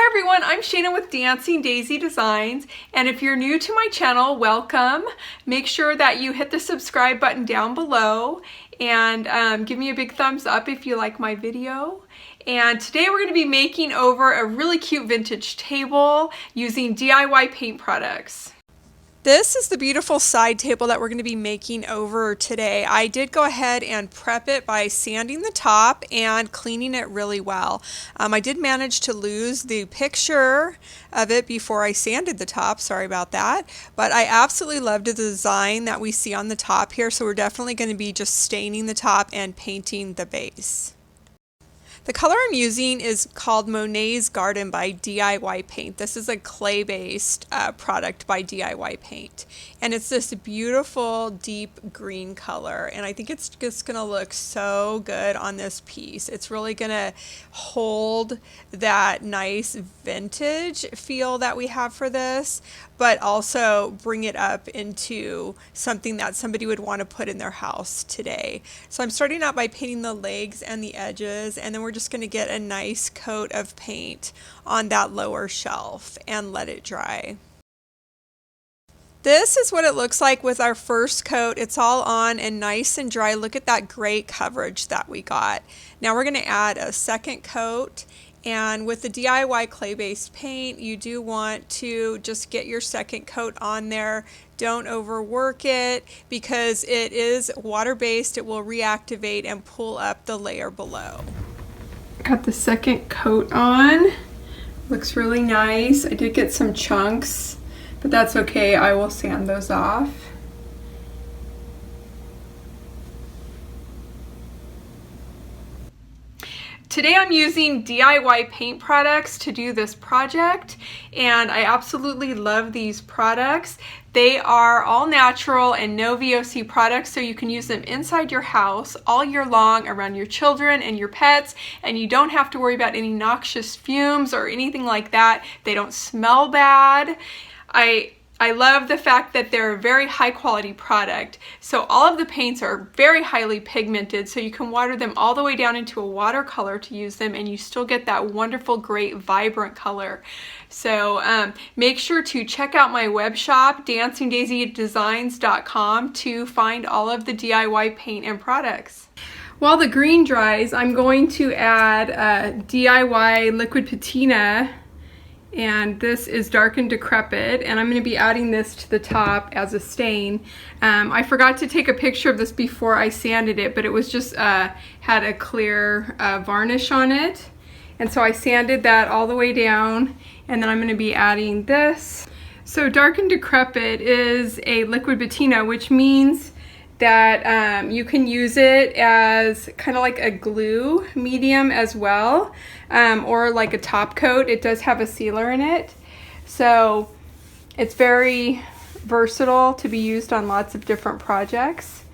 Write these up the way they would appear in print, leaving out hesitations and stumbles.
Hi everyone, I'm Shayna with Dancing Daisy Designs, and if you're new to my channel, welcome. Make sure that you hit the subscribe button down below and give me a big thumbs up if you like my video. And today we're going to be making over a really cute vintage table using DIY paint products. This is the beautiful side table that we're going to be making over today. I did go ahead and prep it by sanding the top and cleaning it really well. I did manage to lose the picture of it before I sanded the top, sorry about that, but I absolutely loved the design that we see on the top here, so we're definitely going to be just staining the top and painting the base. The color I'm using is called Monet's Garden by DIY Paint. This is a clay-based product by DIY Paint. And it's this beautiful deep green color. And I think it's just going to look so good on this piece. It's really going to hold that nice vintage feel that we have for this, but also bring it up into something that somebody would want to put in their house today. So I'm starting out by painting the legs and the edges, and then we're just going to get a nice coat of paint on that lower shelf and let it dry. This is what it looks like with our first coat. It's all on and nice and dry. Look at that great coverage that we got. Now we're going to add a second coat. And with the DIY clay-based paint, you do want to just get your second coat on there. Don't overwork it because it is water-based. It will reactivate and pull up the layer below. Got the second coat on. Looks really nice. I did get some chunks, but that's okay. I will sand those off. Today I'm using DIY paint products to do this project, and I absolutely love these products. They are all natural and no VOC products, so you can use them inside your house all year long around your children and your pets, and you don't have to worry about any noxious fumes or anything like that. They don't smell bad. I love the fact that they're a very high quality product. So all of the paints are very highly pigmented, so you can water them all the way down into a watercolor to use them, and you still get that wonderful, great, vibrant color. So make sure to check out my web shop, dancingdaisydesigns.com, to find all of the DIY paint and products. While the green dries, I'm going to add DIY liquid patina. And this is Dark and Decrepit, and I'm going to be adding this to the top as a stain. I forgot to take a picture of this before I sanded it, but it was just had a clear varnish on it. And so I sanded that all the way down, and then I'm going to be adding this. So Dark and Decrepit is a liquid patina, which means that you can use it as kind of like a glue medium as well, or like a top coat. It does have a sealer in it, so it's very versatile to be used on lots of different projects.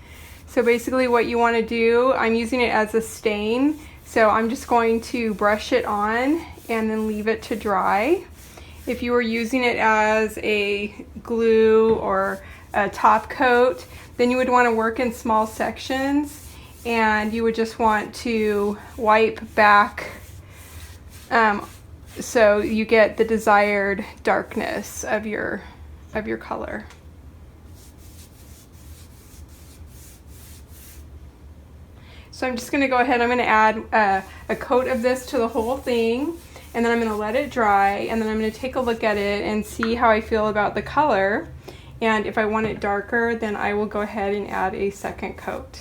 So basically what you want to do, I'm using it as a stain, so I'm just going to brush it on and then leave it to dry. If you were using it as a glue or a top coat, then you would want to work in small sections, and you would just want to wipe back so you get the desired darkness of your color. So I'm just going to go ahead, I'm going to add a coat of this to the whole thing, and then I'm going to let it dry, and then I'm going to take a look at it and see how I feel about the color. And if I want it darker, then I will go ahead and add a second coat.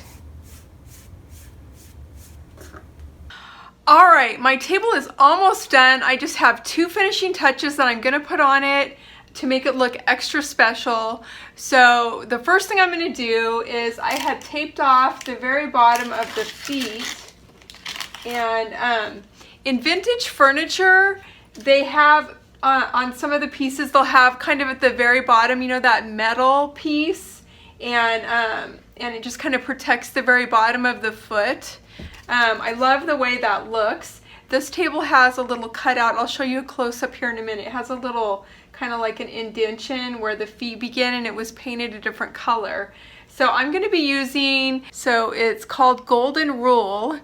All right, my table is almost done. I just have two finishing touches that I'm gonna put on it to make it look extra special. So the first thing I'm gonna do is I had taped off the very bottom of the feet. And in vintage furniture, they have on some of the pieces, they'll have kind of at the very bottom, you know, that metal piece, and it just kind of protects the very bottom of the foot. I love the way that looks. This table has a little cutout. I'll show you a close-up here in a minute. It has a little kind of like an indentation where the feet begin, and it was painted a different color. So I'm going to be using, so it's called Golden Rule,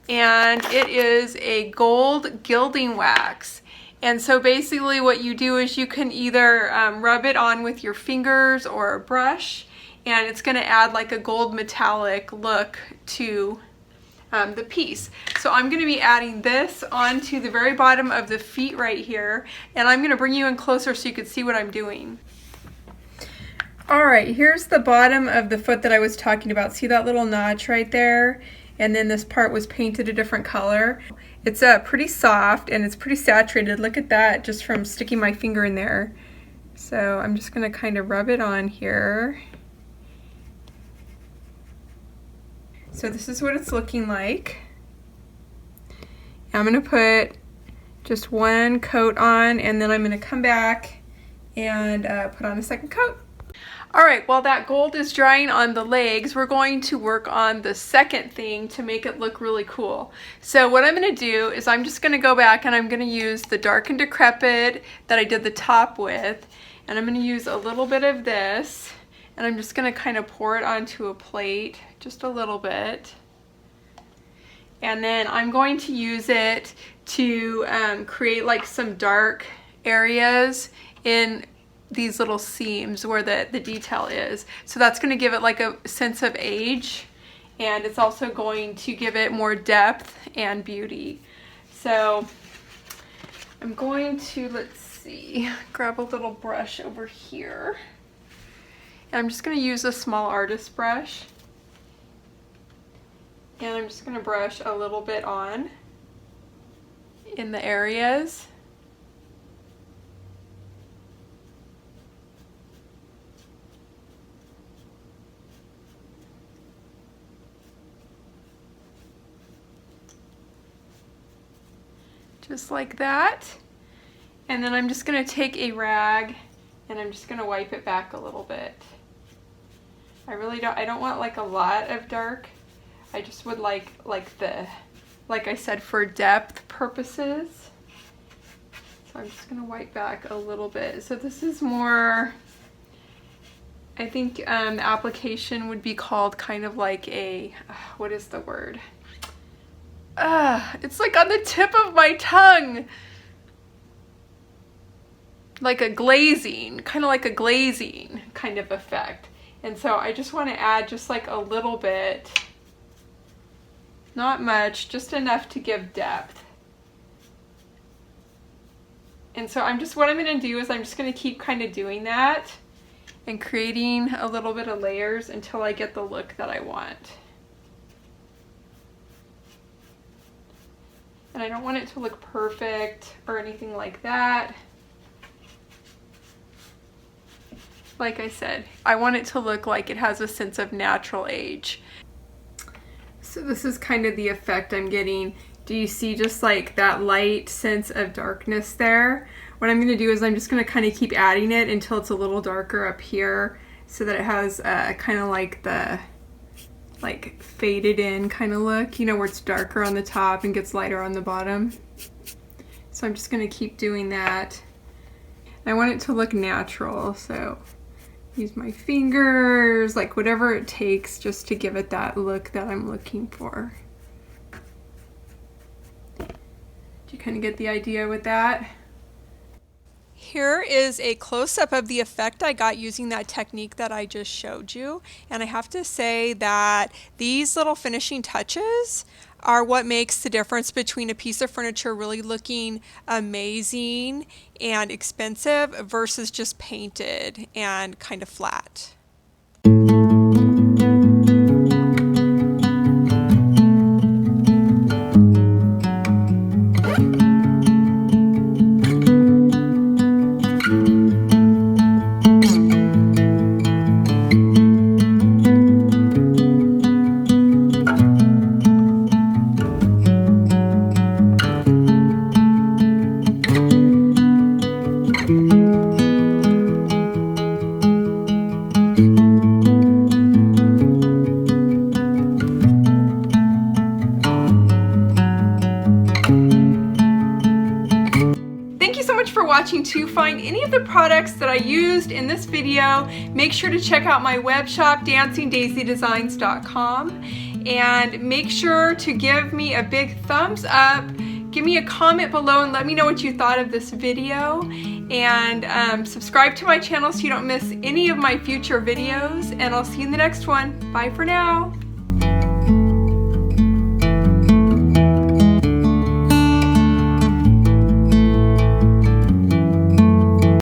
and it is a gold gilding wax. And so basically what you do is you can either rub it on with your fingers or a brush, and it's going to add like a gold metallic look to the piece. So I'm going to be adding this onto the very bottom of the feet right here, and I'm going to bring you in closer so you can see what I'm doing. Alright, here's the bottom of the foot that I was talking about. See that little notch right there? And then this part was painted a different color. It's pretty soft and it's pretty saturated. Look at that, just from sticking my finger in there. So I'm just going to kind of rub it on here. So this is what it's looking like. I'm going to put just one coat on, and then I'm going to come back and put on a second coat. Alright, while that gold is drying on the legs, we're going to work on the second thing to make it look really cool. So what I'm going to do is I'm just going to go back and I'm going to use the Dark and Decrepit that I did the top with, and I'm going to use a little bit of this, and I'm just going to kind of pour it onto a plate, just a little bit. And then I'm going to use it to create like some dark areas in these little seams where the detail is. So that's going to give it like a sense of age, and it's also going to give it more depth and beauty. So I'm going to, let's see, grab a little brush over here, and I'm just going to use a small artist brush, and I'm just going to brush a little bit on in the areas. Just like that. And then I'm just going to take a rag and I'm just going to wipe it back a little bit. I don't want like a lot of dark. I just would like I said, for depth purposes. So I'm just going to wipe back a little bit. So this is more, I think the application would be called kind of like a, what is the word? It's like on the tip of my tongue. Like a glazing, kind of like a glazing kind of effect. And so I just want to add just like a little bit, not much, just enough to give depth. And so what I'm going to do is I'm just going to keep kind of doing that and creating a little bit of layers until I get the look that I want. And I don't want it to look perfect or anything like that. Like I said, I want it to look like it has a sense of natural age. So this is kind of the effect I'm getting. Do you see just like that light sense of darkness there? What I'm going to do is I'm just going to kind of keep adding it until it's a little darker up here, so that it has kind of like the faded in kind of look, you know, where it's darker on the top and gets lighter on the bottom. So I'm just going to keep doing that. I want it to look natural, so use my fingers, like whatever it takes just to give it that look that I'm looking for. Do you kind of get the idea with that? Here is a close-up of the effect I got using that technique that I just showed you, and I have to say that these little finishing touches are what makes the difference between a piece of furniture really looking amazing and expensive versus just painted and kind of flat. Watching. To find any of the products that I used in this video, make sure to check out my web shop, dancingdaisydesigns.com, and make sure to give me a big thumbs up, give me a comment below and let me know what you thought of this video. And subscribe to my channel so you don't miss any of my future videos. And I'll see you in the next one. Bye for now.